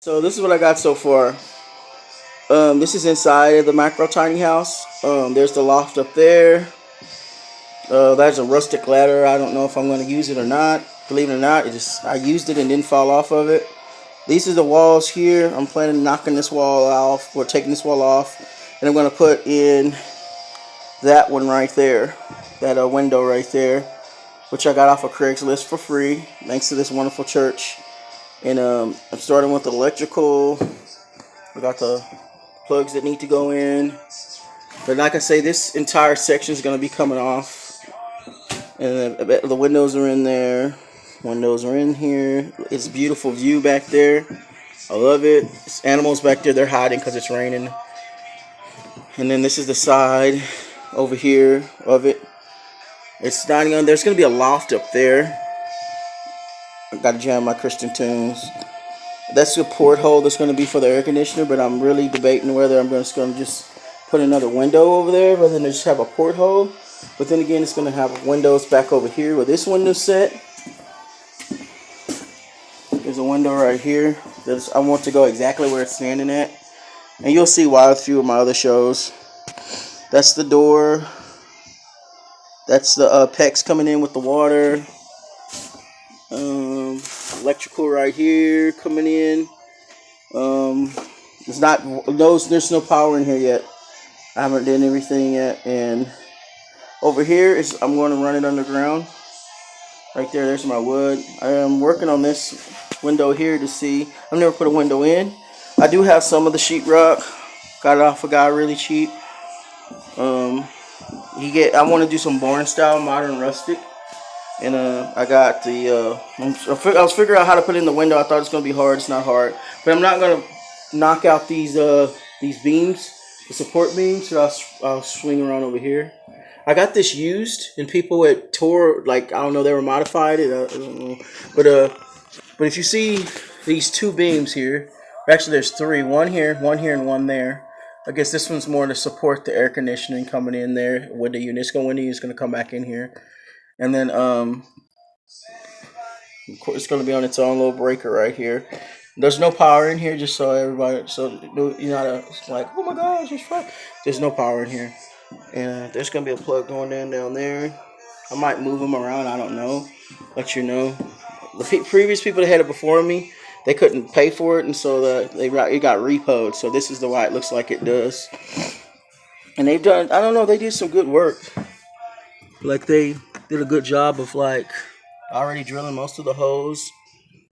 So this is what I got so far. This is inside of the macro tiny house. There's the loft up there. There's a rustic ladder. I don't know if I'm going to use it or not. Believe it or not, I used it and didn't fall off of it. These are the walls here. I'm planning on knocking this wall off or taking this wall off, and I'm going to put in that one right there, that window right there, which I got off of Craigslist for free, thanks to this wonderful church. And I'm starting with the electrical. I got the plugs that need to go in. But like I say, this entire section is going to be coming off. And the windows are in there. Windows are in here. It's a beautiful view back there. I love it. It's animals back there. They're hiding because it's raining. And then this is the side over here of it. It's not on. There's going to be a loft up there. I got to jam my Christian tunes. That's the porthole that's going to be for the air conditioner, but I'm really debating whether I'm just going to just put another window over there rather than just have a porthole. But then again, it's going to have windows back over here where this window's set. There's a window right here. I want to go exactly where it's standing at. And you'll see why with a few of my other shows. That's the door. That's the PEX coming in with the water. Electrical right here coming in. There's no power in here yet. I haven't done everything yet. And over here I'm going to run it underground. Right there's my wood. I am working on this window here to see. I've never put a window in. I do have some of the sheetrock. Got it off a guy really cheap. I want to do some barn style, modern rustic. And I got the. I was figuring out how to put in the window. I thought it's gonna be hard. It's not hard, but I'm not gonna knock out these beams, the support beams. So I'll swing around over here. I got this used, and people at Tor, like, I don't know, they were modified it. I don't know, but if you see these two beams here, actually there's three. One here, and one there. I guess this one's more to support the air conditioning coming in there. Window unit. Window unit's gonna come back in here. And then, of course, it's going to be on its own little breaker right here. There's no power in here, just so you're not like, oh my gosh, it's fun. There's no power in here. And there's going to be a plug going down there. I might move them around, I don't know. Let you know. The previous people that had it before me, they couldn't pay for it, and so it got repoed. So this is the why it looks like it does. And they've done, I don't know, they did some good work. Like, they did a good job of already drilling most of the holes.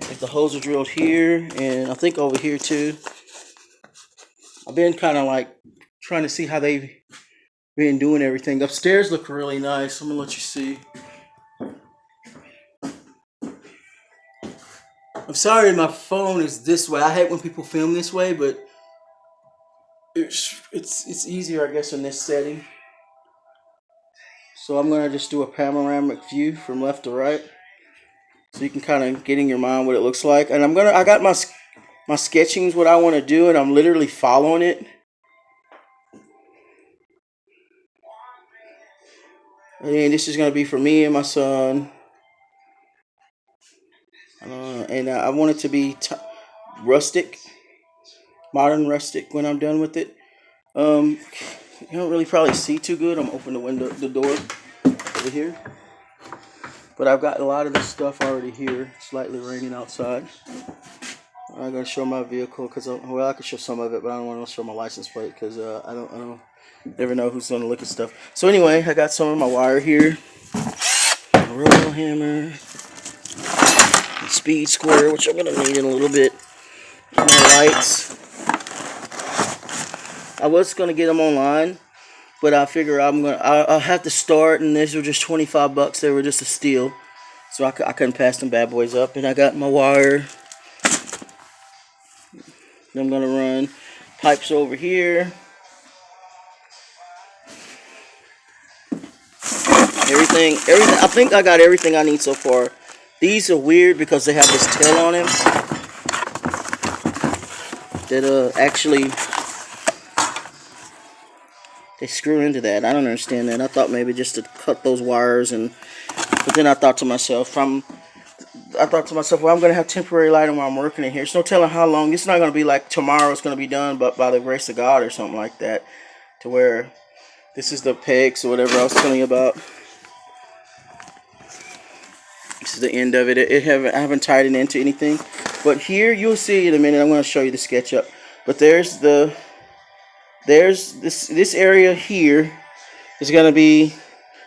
Like, the holes are drilled here and I think over here too. I've been kind of trying to see how they've been doing everything. Upstairs look really nice. I'm gonna let you see. I'm sorry my phone is this way. I hate when people film this way, but it's easier, I guess, in this setting. So I'm gonna just do a panoramic view from left to right, so you can kind of get in your mind what it looks like. And I got my sketchings, what I want to do, and I'm literally following it. And this is gonna be for me and my son. And I want it to be rustic, modern rustic when I'm done with it. You don't really probably see too good. I'm opening the door over here. But I've got a lot of this stuff already here. Slightly raining outside. I'm gonna show my vehicle because I could show some of it, but I don't want to show my license plate because I don't never know who's gonna look at stuff. So anyway, I got some of my wire here. A roll hammer, a speed square, which I'm gonna need in a little bit. And my lights. I was gonna get them online, but I figure I'll have to start, and these were just $25. They were just a steal, so I couldn't pass them bad boys up. And I got my wire. I'm gonna run pipes over here. Everything. I think I got everything I need so far. These are weird because they have this tail on them that actually. They screw into that. I don't understand that. I thought maybe just to cut those wires, but then I thought to myself, I thought to myself, well, I'm gonna have temporary lighting while I'm working in here. It's no telling how long. It's not gonna be like tomorrow. It's gonna be done, but by the grace of God or something like that, to where this is the pegs or whatever I was telling you about. This is the end of it. I haven't tied it into anything, but here you'll see in a minute. I'm gonna show you the SketchUp. But there's this area here is gonna be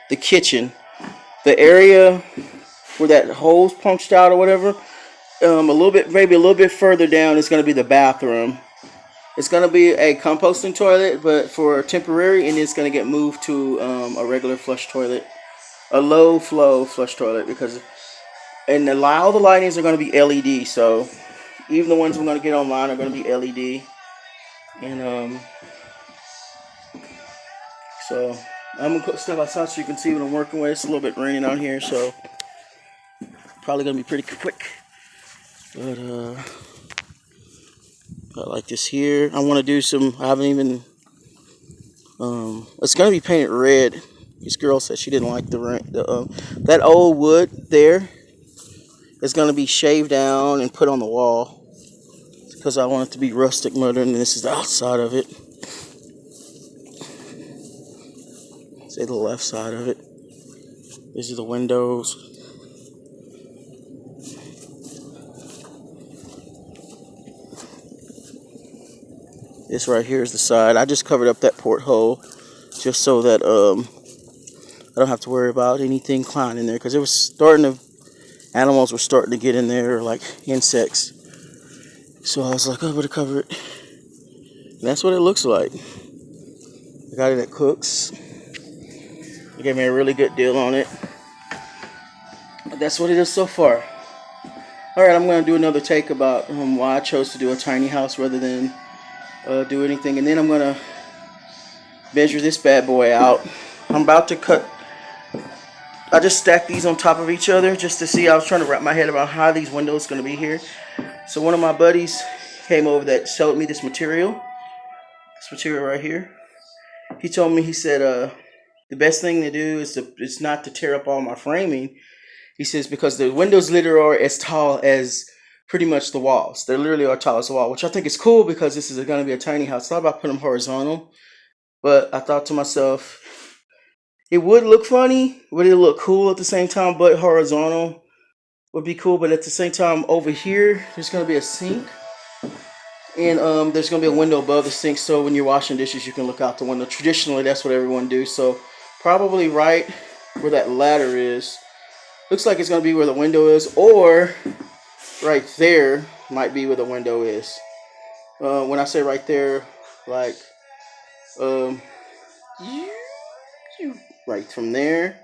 the kitchen. The area where that hole's punched out or whatever, maybe a little bit further down is going to be the bathroom. It's going to be a composting toilet, but for temporary, and it's going to get moved to a regular flush toilet, a low flow flush toilet, and all the lightings are going to be LED. So even the ones we're going to get online are going to be LED, and so I'm gonna step outside so you can see what I'm working with. It's a little bit raining out here, so probably gonna be pretty quick. But I like this here. I want to do some. I haven't even. It's gonna be painted red. This girl said she didn't like that old wood there. It's gonna be shaved down and put on the wall because I want it to be rustic modern. And this is the outside of it. Say the left side of it. These are the windows. This right here is the side. I just covered up that porthole just so that I don't have to worry about anything climbing in there, because animals were starting to get in there, like insects. So I was like, I better cover it. And that's what it looks like. I got it at Cook's. They gave me a really good deal on it. But that's what it is so far. Alright, I'm going to do another take about why I chose to do a tiny house rather than do anything. And then I'm going to measure this bad boy out. I'm about to cut. I just stacked these on top of each other just to see. I was trying to wrap my head around how these windows going to be here. So one of my buddies came over that showed me this material. This material right here. He told me, he said, the best thing to do is not to tear up all my framing. He says, because the windows literally are as tall as pretty much the walls. They literally are tall as the wall, which I think is cool because this is going to be a tiny house. I thought about putting them horizontal, but I thought to myself, it would look funny, would it look cool at the same time, but horizontal would be cool. But at the same time, over here, there's going to be a sink. And there's going to be a window above the sink, so when you're washing dishes, you can look out the window. Traditionally, that's what everyone do. So probably right where that ladder is. Looks like it's going to be where the window is, or right there might be where the window is. When I say right there, like right from there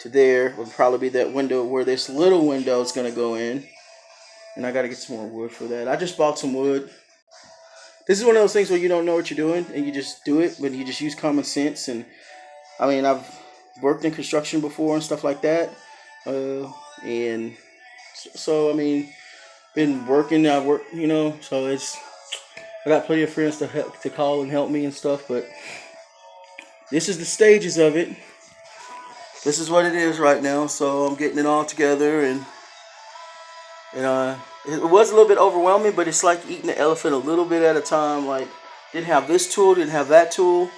to there would probably be that window where this little window is going to go in. And I got to get some more wood for that. I just bought some wood. This is one of those things where you don't know what you're doing and you just do it, but you just use common sense. And I mean, I've worked in construction before and stuff like that. And so, I mean, been working, I work, so I got plenty of friends to call and help me and stuff, but this is the stages of it. This is what it is right now. So I'm getting it all together, and it was a little bit overwhelming, but it's like eating the elephant a little bit at a time. Like, didn't have this tool, didn't have that tool.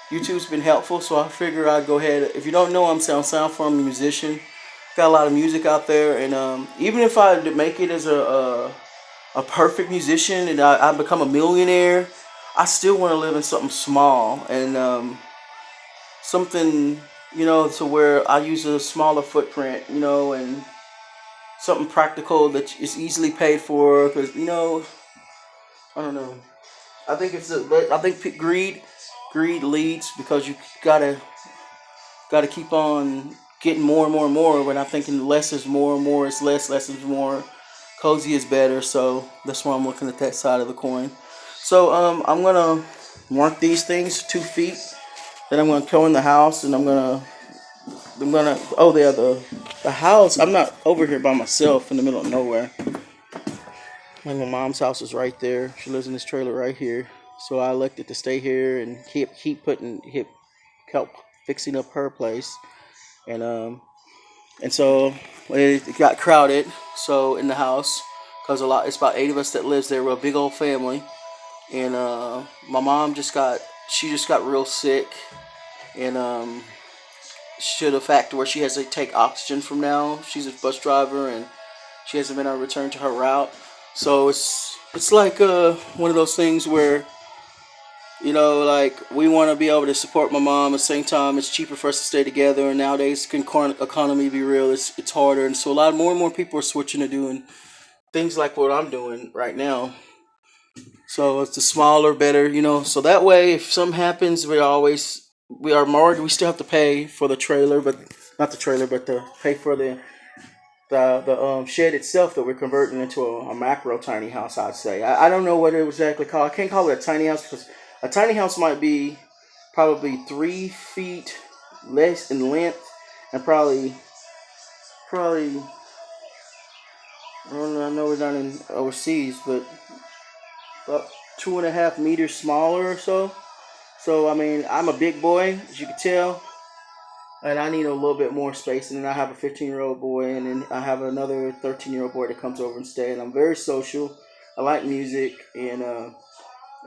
YouTube's been helpful, so I figured I'd go ahead. If you don't know, I'm Sound Farm, a musician. Got a lot of music out there, and even if I make it as a perfect musician and I become a millionaire, I still want to live in something small and something, to where I use a smaller footprint, and something practical that is easily paid for. Because I don't know. I think greed leads, because you gotta keep on getting more and more and more. When I'm thinking less is more, more is less, less is more, cozy is better. So that's why I'm looking at that side of the coin. So I'm gonna mark these things 2 feet. Then I'm gonna go in the house, and I'm gonna the house. I'm not over here by myself in the middle of nowhere. My mom's house is right there. She lives in this trailer right here. So I elected to stay here and help fixing up her place. And And so it got crowded. So in the house, because it's about 8 of us that lives there. We're a big old family. And my mom she just got real sick. And to the fact where she has to take oxygen from now. She's a bus driver and she hasn't been able to return to her route. So it's like one of those things where, like we want to be able to support my mom. At the same time, it's cheaper for us to stay together. And nowadays, economy be real, it's harder. And so more and more people are switching to doing things like what I'm doing right now. So it's the smaller, better, So that way, if something happens, we are mortgage. We still have to pay for the trailer, but not the trailer, but to pay for the shed itself that we're converting into a macro tiny house. I'd say I don't know what it was exactly called. I can't call it a tiny house because a tiny house might be probably 3 feet less in length and probably I don't know. I know we're not in overseas, but about 2.5 meters smaller or so. So I mean, I'm a big boy, as you can tell, and I need a little bit more space. And then I have a 15-year-old boy, and then I have another 13-year-old boy that comes over and stays. And I'm very social. I like music, and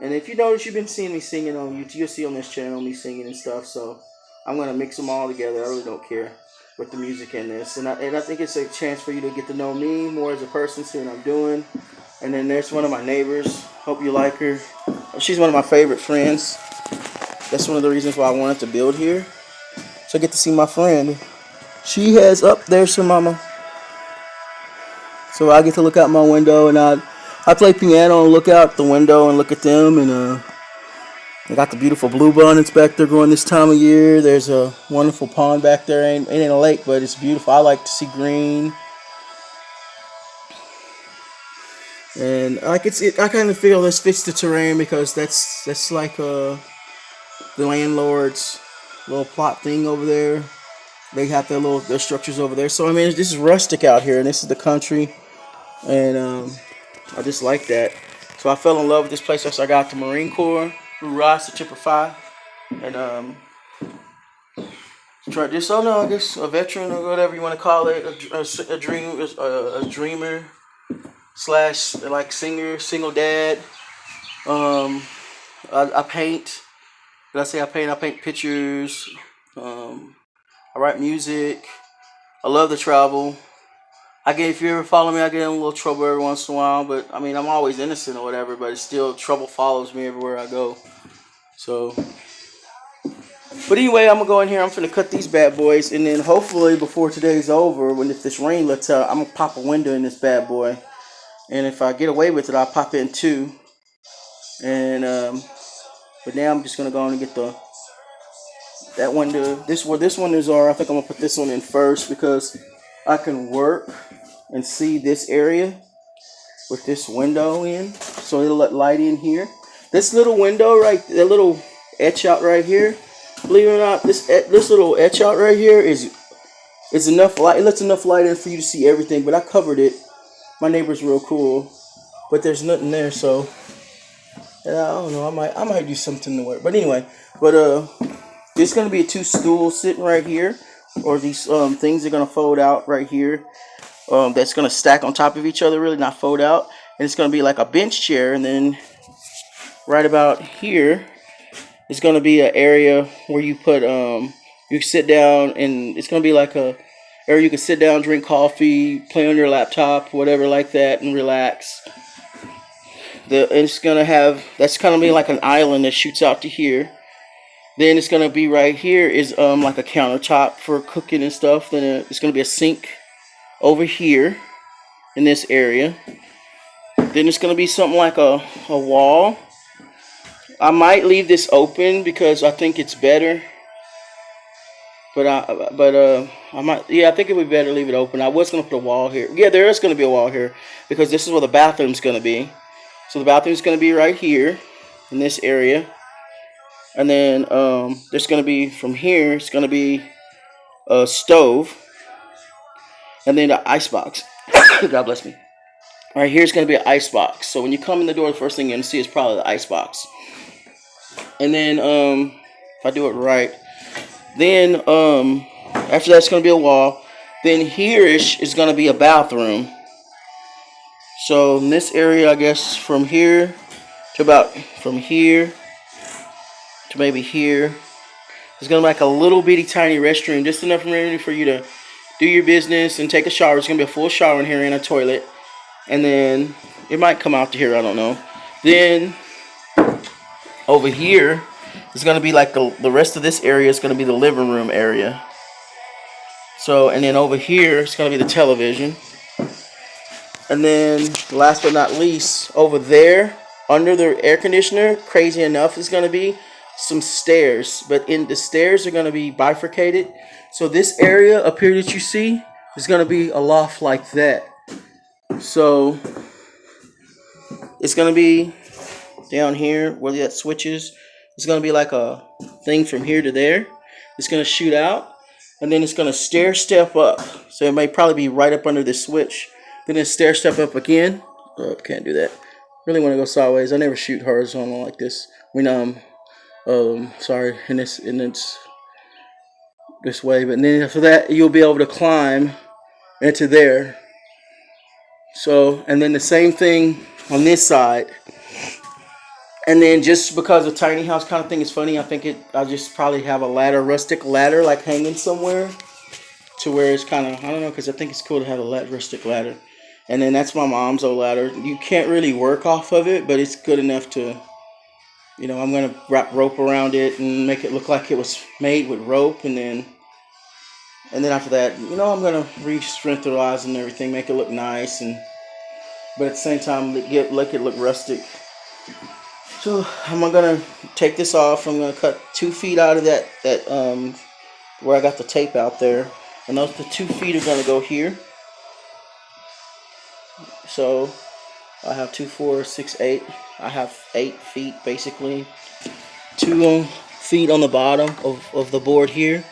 if you notice, you've been seeing me singing on YouTube. You'll see on this channel me singing and stuff. So I'm gonna mix them all together. I really don't care with the music in this, and I think it's a chance for you to get to know me more as a person, see what I'm doing. And then there's one of my neighbors. Hope you like her. She's one of my favorite friends. That's one of the reasons why I wanted to build here. So I get to see my friend. She has up there's her mama. So I get to look out my window and I play piano and look out the window and look at them, and I got the beautiful bluebonnets back there growing this time of year. There's a wonderful pond back there. It ain't a lake, but it's beautiful. I like to see green. And I kind of feel this fits the terrain because that's like the landlord's little plot thing over there. They have their structures over there. So I mean, this is rustic out here, and this is the country, and I just like that. So I fell in love with this place after I got the Marine Corps through ROS to Chipper 5, and I guess a veteran or whatever you want to call it, a dreamer slash like singer, single dad. I paint. Did I say I paint? I paint pictures. I write music. I love to travel. If you ever follow me, I get in a little trouble every once in a while, but I mean, I'm always innocent or whatever, but it's still trouble follows me everywhere I go. So, but anyway, I'm gonna go in here. I'm gonna cut these bad boys, and then hopefully before today's over, if this rain lets out, I'm gonna pop a window in this bad boy, and if I get away with it, I'll pop in two. And but now I'm just gonna go on and get that window. This windows are. I think I'm gonna put this one in first because I can work and see this area with this window in, so it'll let light in here. This little window right, that little etch out right here. Believe it or not, this little etch out right here is enough light. It lets enough light in for you to see everything. But I covered it. My neighbor's real cool, but there's nothing there, so I don't know. I might do something to work. But anyway, there's gonna be 2 stools sitting right here, or these things are gonna fold out right here. That's gonna stack on top of each other, really not fold out, and it's gonna be like a bench chair. And then right about here is gonna be an area where you put you sit down, and it's gonna be like a area you can sit down, drink coffee, play on your laptop, whatever like that, and relax. It's gonna be like an island that shoots out to here. Then it's gonna be right here is like a countertop for cooking and stuff. Then it's gonna be a sink over here in this area. Then it's gonna be something like a wall. I might leave this open because I think it's better. But I might. Yeah, I think it would be better to leave it open. I was gonna put a wall here. Yeah, there is gonna be a wall here because this is where the bathroom's gonna be. So the bathroom's gonna be right here in this area. And then there's going to be, from here, it's going to be a stove. And then the ice box. God bless me. Right here's going to be an ice box. So when you come in the door, the first thing you're going to see is probably the ice box. And then, if I do it right, then after that's going to be a wall. Then here-ish is going to be a bathroom. So in this area, I guess from here to about from here to maybe here, it's going to be like a little bitty tiny restroom, just enough room for you to do your business and take a shower. It's going to be a full shower in here and a toilet. And then it might come out to here, I don't know. Then over here is going to be like the rest of this area is going to be the living room area. So, and then over here it's going to be the television. And then last but not least, over there under the air conditioner, crazy enough, is going to be some stairs. But in the stairs are going to be bifurcated. So this area up here that you see is going to be a loft like that. So it's going to be down here where that switches. It's going to be like a thing from here to there. It's going to shoot out, and then it's going to stair step up. So it may probably be right up under this switch. Then it's stair step up again. Oh, can't do that. Really want to go sideways. I never shoot horizontal like this. Sorry, and it's this way. But then after that, you'll be able to climb into there. So, and then the same thing on this side. And then just because a tiny house kind of thing is funny, I'll just probably have a ladder, rustic ladder, like hanging somewhere to where it's kind of, I don't know, because I think it's cool to have a rustic ladder. And then that's my mom's old ladder. You can't really work off of it, but it's good enough to, I'm going to wrap rope around it and make it look like it was made with rope. And then after that, I'm going to re-strengthenize and everything, make it look nice. But at the same time, make it look rustic. So I'm gonna take this off. I'm gonna cut 2 feet out of that where I got the tape out there, and the 2 feet are gonna go here. So I have 2, 4, 6, 8. I have 8 feet basically. 2 feet on the bottom of the board here.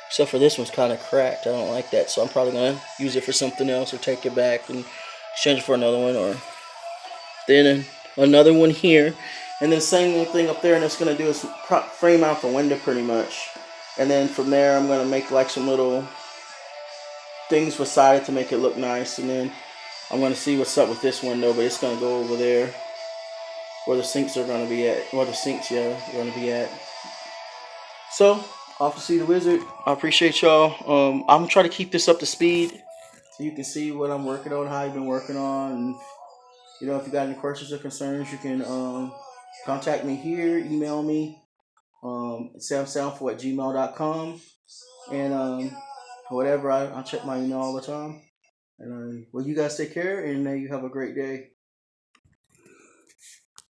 Except for this one's kind of cracked. I don't like that, so I'm probably gonna use it for something else or take it back and exchange it for another one, or then another one here. And then same thing up there, and it's going to do is frame out the window pretty much. And then from there, I'm going to make like some little things beside it to make it look nice. And then I'm going to see what's up with this window, but it's going to go over there where the sinks are going to be at. Where the sinks, are going to be at. So, off to see the wizard. I appreciate y'all. I'm going to try to keep this up to speed so you can see what I'm working on, how I've been working on. And, if you got any questions or concerns, you can contact me here, email me, samsoundful@gmail.com, and whatever, I check my email all the time. And well, you guys take care, and you have a great day.